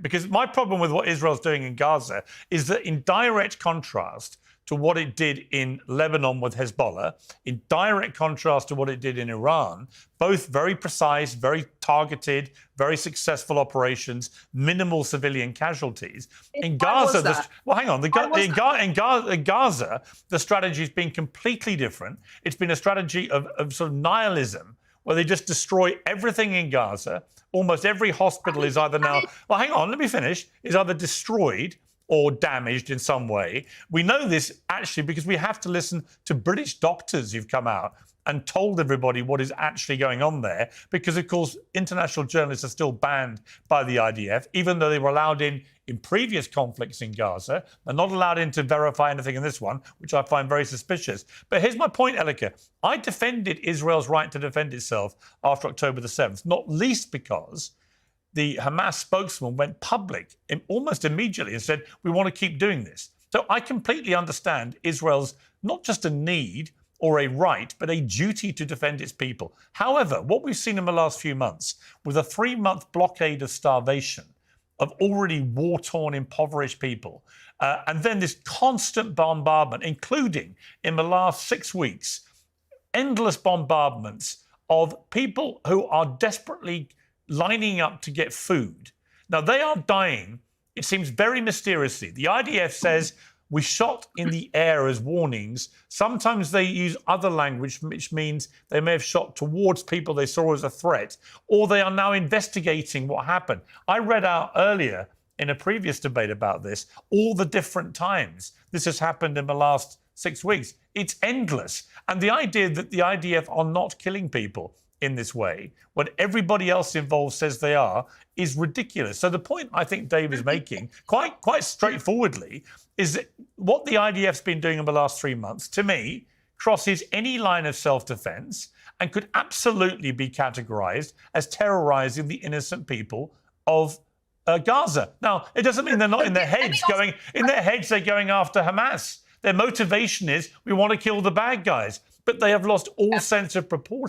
Because my problem with what Israel's doing in Gaza is that in direct contrast to what it did in Lebanon with Hezbollah, in direct contrast to what it did in Iran, both very precise, very targeted, very successful operations, minimal civilian casualties. In Gaza, in Gaza, the strategy has been completely different. It's been a strategy of sort of nihilism, where they just destroy everything in Gaza. Almost every hospital is either now... Well, hang on, let me finish. Is either destroyed or damaged in some way. We know this actually because we have to listen to British doctors who've come out and told everybody what is actually going on there, because, of course, international journalists are still banned by the IDF, even though they were allowed in previous conflicts in Gaza. They're not allowed in to verify anything in this one, which I find very suspicious. But here's my point, Elika. I defended Israel's right to defend itself after October the 7th, not least because the Hamas spokesman went public almost immediately and said, we want to keep doing this. So I completely understand Israel's not just a need or a right, but a duty to defend its people. However, what we've seen in the last few months, with a 3-month blockade of starvation of already war-torn, impoverished people, and then this constant bombardment, including in the last 6 weeks, endless bombardments of people who are desperately lining up to get food. Now, they are dying, it seems very mysteriously. The IDF says we shot in the air as warnings. Sometimes they use other language, which means they may have shot towards people they saw as a threat, or they are now investigating what happened. I read out earlier in a previous debate about this, all the different times this has happened in the last 6 weeks. It's endless. And the idea that the IDF are not killing people in this way, when everybody else involved says they are, is ridiculous. So the point I think Dave is making, quite straightforwardly, is that what the IDF's been doing in the last 3 months, to me, crosses any line of self-defense and could absolutely be categorized as terrorizing the innocent people of Gaza. Now, it doesn't mean they're not in their heads going... In their heads, they're going after Hamas. Their motivation is, we want to kill the bad guys. But they have lost all sense of proportion.